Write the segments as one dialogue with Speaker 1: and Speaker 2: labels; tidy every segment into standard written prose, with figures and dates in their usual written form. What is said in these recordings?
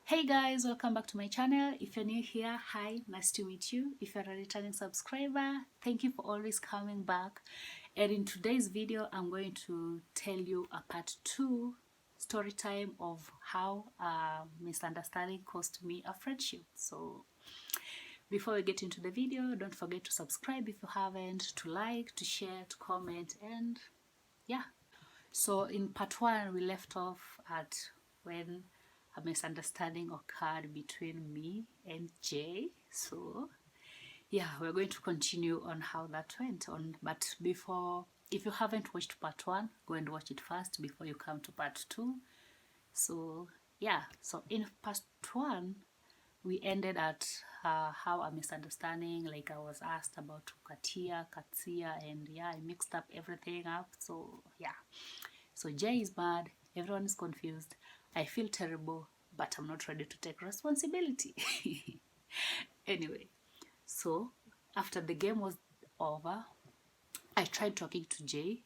Speaker 1: Hey guys, welcome back to my channel. If you're new here, hi, nice to meet you. If you're a returning subscriber, thank you for always coming back. And in today's video, I'm going to tell you a part 2 story time of how a misunderstanding cost me a friendship. So before we get into the video, don't forget to subscribe if you haven't, to like, to share, to comment, and yeah. So in part 1, we left off at when a misunderstanding occurred between me and Jay. So yeah, we're going to continue on how that went on. But before, if you haven't watched part 1, go and watch it first before you come to part 2. So yeah, so in part 1, we ended at how a misunderstanding, like I was asked about Katsia, and yeah, I mixed up everything up. So yeah, so Jay is mad, everyone is confused, I feel terrible, but I'm not ready to take responsibility. Anyway, so after the game was over, I tried talking to Jay,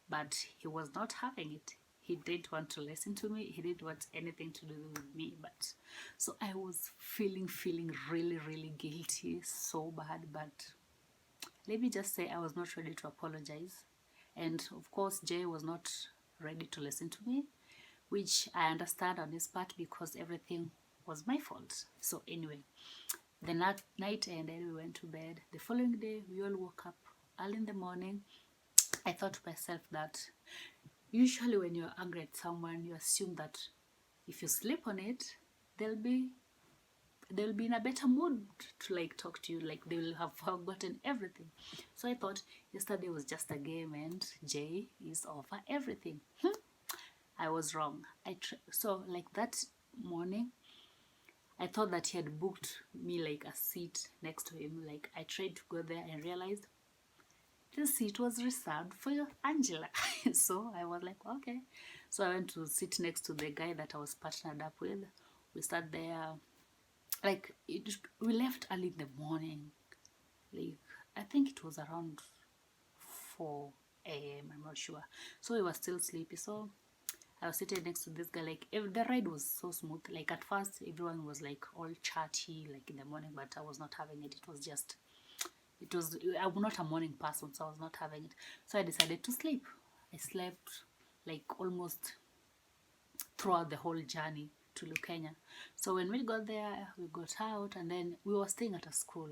Speaker 1: but he was not having it. He didn't want to listen to me. He didn't want anything to do with me. But so I was feeling really guilty, so bad. But let me just say I was not ready to apologize. And of course, Jay was not ready to listen to me, which I understand on his part because everything was my fault. So anyway, the night ended, we went to bed. The following day, we all woke up early in the morning. I thought to myself that usually when you're angry at someone, you assume that if you sleep on it, they'll be in a better mood to like talk to you, like they will have forgotten everything. So I thought yesterday was just a game and Jay is over everything. I was wrong. So like that morning, I thought that he had booked me like a seat next to him. Like I tried to go there and realized the seat was reserved for Angela. So I was like, okay. So I went to sit next to the guy that I was partnered up with. We sat there. Like we left early in the morning. Like I think it was around 4 a.m. I'm not sure. So we were still sleepy. So I was sitting next to this guy. Like the ride was so smooth. Like at first everyone was like all chatty like in the morning, but I was not having it. I'm not a morning person, so I was not having it. So I decided to sleep. I slept like almost throughout the whole journey to Lukenya. So when we got there, we got out, and then we were staying at a school.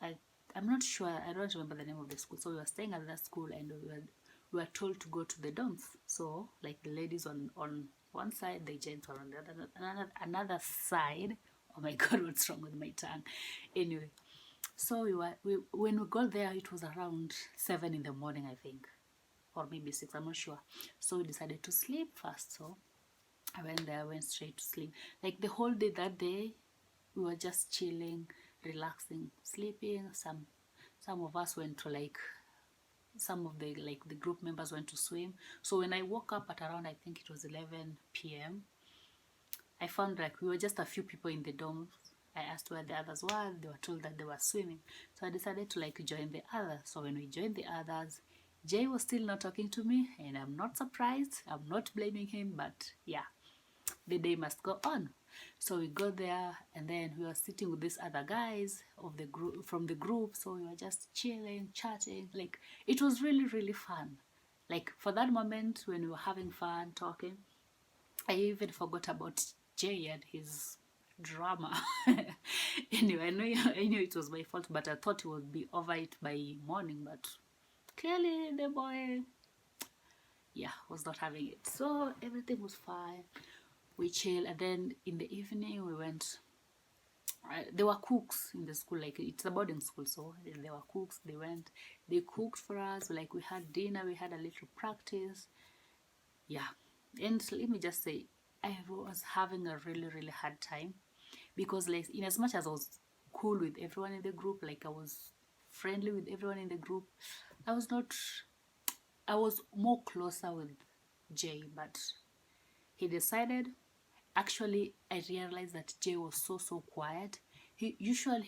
Speaker 1: I'm not sure, I don't remember the name of the school. So we were staying at that school, and we were told to go to the dorms. So like the ladies on one side, the gents were on the another side. Oh my god, what's wrong with my tongue? Anyway, so when we got there, it was around 7 in the morning, I think, or maybe 6, I'm not sure. So we decided to sleep first. So I went there, went straight to sleep. Like the whole day that day, we were just chilling, relaxing, sleeping. Some of us went to like some of the group members went to swim. So when I woke up at around, I think it was 11 p.m., I found like we were just a few people in the dorm. I asked where the others were. They were told that they were swimming. So I decided to like join the others. So when we joined the others, Jay was still not talking to me, and I'm not surprised. I'm not blaming him, but yeah, the day must go on. So we got there, and then we were sitting with these other guys of the group, from the group. So we were just chilling, chatting. Like it was really fun. Like for that moment when we were having fun talking, I even forgot about Jay and his drama. Anyway, I knew it was my fault, but I thought he would be over it by morning. But clearly, the boy, yeah, was not having it. So everything was fine. We chill, and then in the evening we went. There were cooks in the school, like it's a boarding school, so there were cooks. They cooked for us. Like we had dinner, we had a little practice. Yeah, and let me just say, I was having a really hard time because like in as much as I was cool with everyone in the group, like I was friendly with everyone in the group, I was not. I was more closer with Jay, but he decided. Actually, I realized that Jay was so quiet. He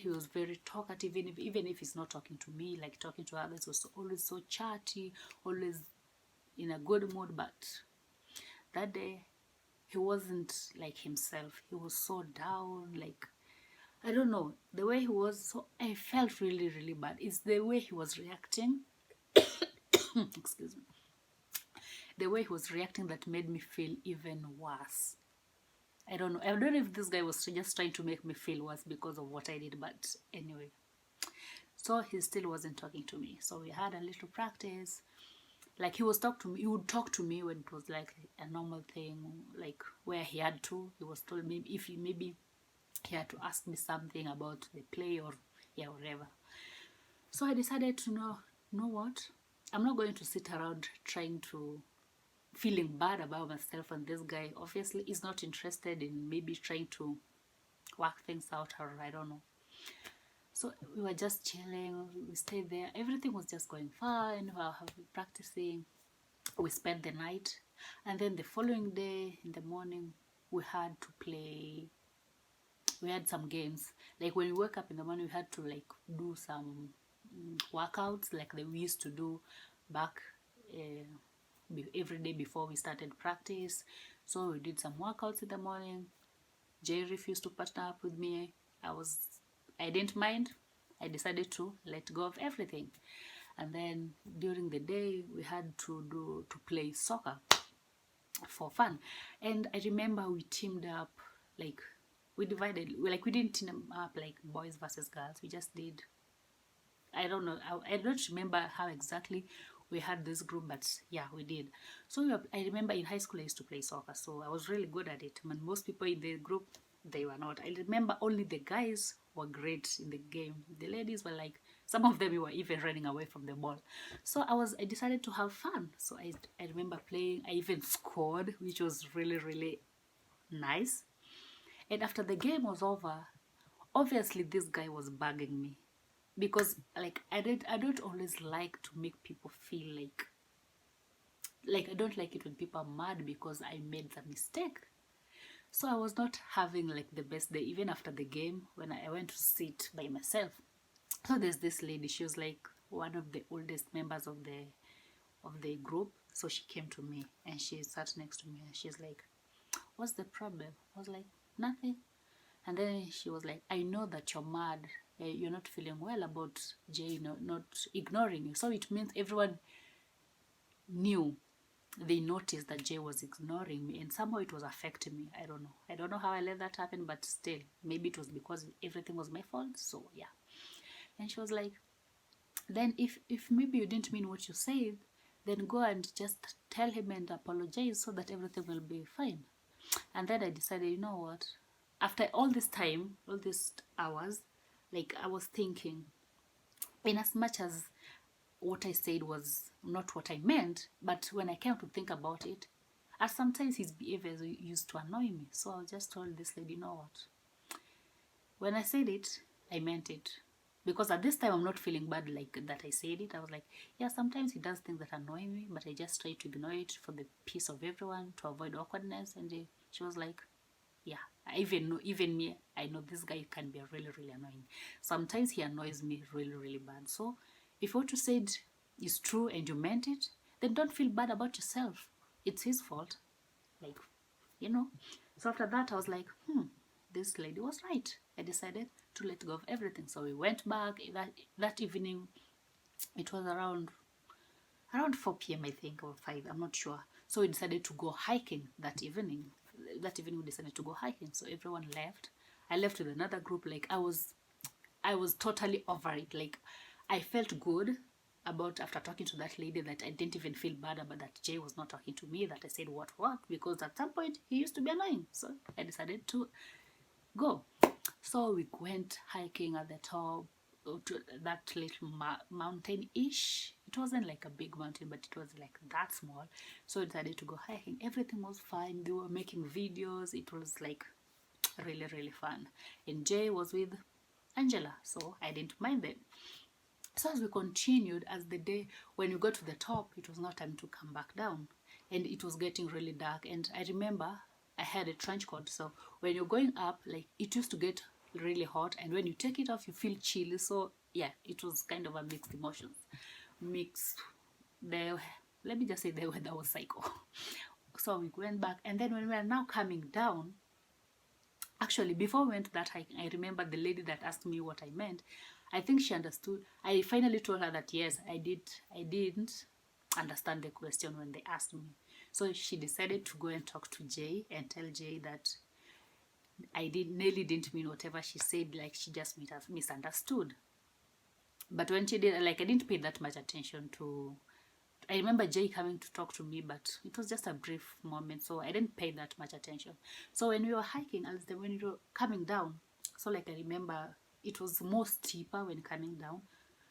Speaker 1: was very talkative, even if he's not talking to me, like talking to others, was always so chatty, always in a good mood. But that day, he wasn't like himself. He was so down, like, I don't know, the way he was. So I felt really, really bad. It's the way he was reacting. Excuse me. The way he was reacting that made me feel even worse. I don't know. I don't know if this guy was just trying to make me feel worse because of what I did, but anyway. So he still wasn't talking to me. So we had a little practice. Like he would talk to me when it was like a normal thing, like where he had to. He was told maybe if maybe he had to ask me something about the play or yeah, whatever. So I decided to know what? I'm not going to sit around trying to feeling bad about myself, and this guy obviously is not interested in maybe trying to work things out, or I don't know. So we were just chilling, we stayed there, everything was just going fine, we were practicing, we spent the night, and then the following day in the morning we had to play, we had some games. Like when we woke up in the morning, we had to like do some workouts like we used to do back every day before we started practice. So we did some workouts in the morning. Jay refused to partner up with me. I didn't mind. I decided to let go of everything. And then during the day we had to play soccer for fun. And I remember we teamed up, like we divided, like we didn't team up like boys versus girls. We just did, I don't know, I don't remember how exactly we had this group, but yeah, we did. So I remember in high school I used to play soccer, so I was really good at it. And most people in the group, they were not. I remember only the guys were great in the game. The ladies were like, some of them were even running away from the ball. So I decided to have fun. So I remember playing. I even scored, which was really, really nice. And after the game was over, obviously this guy was bugging me, because like I don't always like to make people feel like I don't like it when people are mad because I made the mistake. So I was not having like the best day even after the game when I went to sit by myself. So there's this lady, she was like one of the oldest members of the group. So she came to me and she sat next to me and she's like, "What's the problem?" I was like, "Nothing." And then she was like, "I know that you're mad. You're not feeling well about Jay not ignoring you." So it means everyone knew. They noticed that Jay was ignoring me, and somehow it was affecting me. I don't know. I don't know how I let that happen, but still, maybe it was because everything was my fault. So yeah. And she was like, "Then if maybe you didn't mean what you said, then go and just tell him and apologize so that everything will be fine." And then I decided, you know what? After all this time, all these hours, like I was thinking, in as much as what I said was not what I meant, but when I came to think about it, at sometimes his behavior used to annoy me. So I just told this lady, you know what? When I said it, I meant it. Because at this time, I'm not feeling bad like that I said it. I was like, yeah, sometimes he does things that annoy me, but I just try to ignore it for the peace of everyone, to avoid awkwardness. And she was like, yeah, even me, I know this guy can be really, really annoying. Sometimes he annoys me really, really bad. So if what you said is true and you meant it, then don't feel bad about yourself. It's his fault. Like, you know. So after that, I was like, this lady was right. I decided to let go of everything. So we went back that evening. It was around 4 p.m. I think, or 5, I'm not sure. So we decided to go hiking that evening. That evening we decided to go hiking. So everyone left. I left with another group. Like I was totally over it. Like I felt good about, after talking to that lady, that I didn't even feel bad about that Jay was not talking to me, that I said what, because at some point he used to be annoying. So I decided to go. So we went hiking at the top to that little mountain-ish. It wasn't like a big mountain, but it was like that small. So we decided to go hiking. Everything was fine. They were making videos. It was like really, really fun. And Jay was with Angela, so I didn't mind them. So as we continued, as the day, when we got to the top, it was not time to come back down. And it was getting really dark. And I remember I had a trench coat. So when you're going up, like it used to get really hot. And when you take it off, you feel chilly. So yeah, it was kind of a mixed emotions. Let me just say the weather was psycho. So we went back, and then when we were now coming down, actually before we went to that hike, I remember the lady that asked me what I meant. I think she understood. I finally told her that yes, I didn't understand the question when they asked me. So she decided to go and talk to Jay and tell Jay that Nelly didn't mean whatever she said, like she just misunderstood. But when she did, like, I didn't pay that much attention to. I remember Jay coming to talk to me, but it was just a brief moment, so I didn't pay that much attention. So when we were hiking, as when we were coming down, so like I remember it was more steeper when coming down.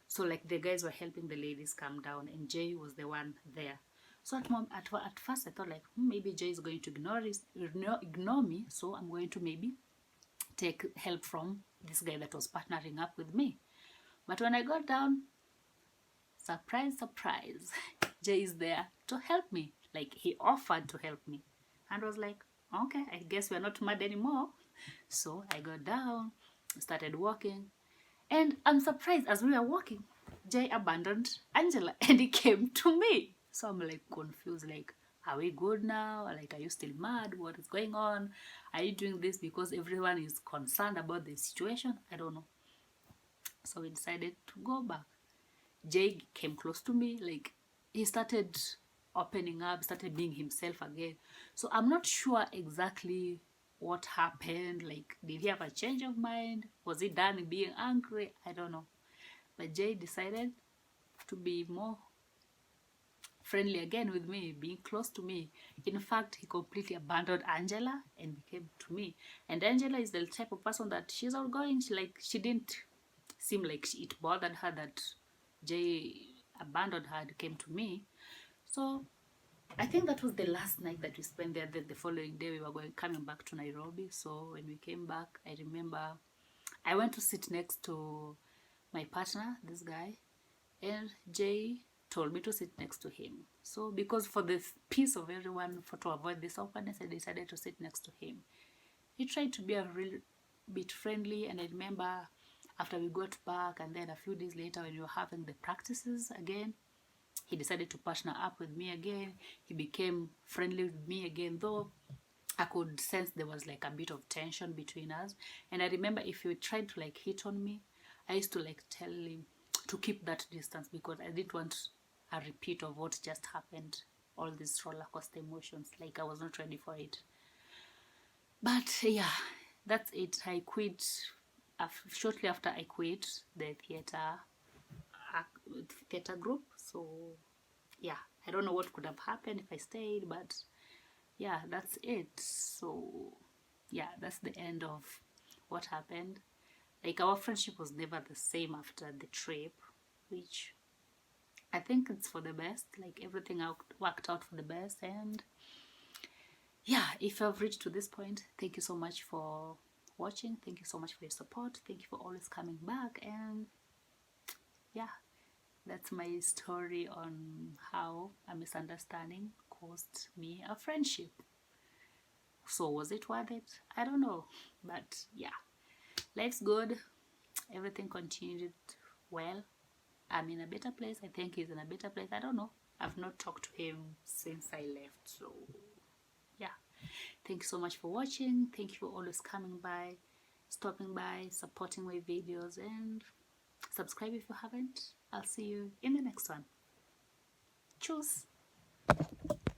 Speaker 1: So like the guys were helping the ladies come down, and Jay was the one there. So at first I thought like maybe Jay is going to ignore me, so I'm going to maybe take help from this guy that was partnering up with me. But when I got down, surprise, surprise, Jay is there to help me. Like, he offered to help me, and was like, okay, I guess we're not mad anymore. So I got down, started walking, and I'm surprised as we were walking, Jay abandoned Angela and he came to me. So I'm like confused, like, are we good now? Like, are you still mad? What is going on? Are you doing this because everyone is concerned about the situation? I don't know. So we decided to go back. Jay came close to me, like he started opening up, started being himself again. So I'm not sure exactly what happened. Like, did he have a change of mind? Was he done being angry? I don't know. But Jay decided to be more friendly again with me, being close to me. In fact, he completely abandoned Angela and became to me. And Angela is the type of person that she's outgoing. She didn't seem like it bothered her that Jay abandoned her and came to me. So I think that was the last night that we spent there. The following day we were coming back to Nairobi. So when we came back, I remember I went to sit next to my partner, this guy, and Jay told me to sit next to him. So because for the peace of everyone, to avoid this awkwardness, I decided to sit next to him. He tried to be a real bit friendly, and I remember after we got back, and then a few days later when we were having the practices again, he decided to partner up with me again. He became friendly with me again, though I could sense there was like a bit of tension between us. And I remember if he tried to like hit on me, I used to like tell him to keep that distance because I didn't want a repeat of what just happened. All these roller coaster emotions, like I was not ready for it. But yeah, that's it. I quit. Shortly after I quit the theater group. So yeah, I don't know what could have happened if I stayed, but yeah, that's it. So yeah, that's the end of what happened. Like, our friendship was never the same after the trip, which I think it's for the best. Like, everything worked out for the best. And yeah, if I've reached to this point, thank you so much for watching. Thank you so much for your support. Thank you for always coming back. And yeah, that's my story on how a misunderstanding cost me a friendship. So was it worth it? I don't know. But yeah, life's good. Everything continued well. I'm in a better place. I think he's in a better place. I don't know. I've not talked to him since I left. So yeah, thank you so much for watching. Thank you for always coming by, stopping by, supporting my videos, and subscribe if you haven't. I'll see you in the next one. Tschüss.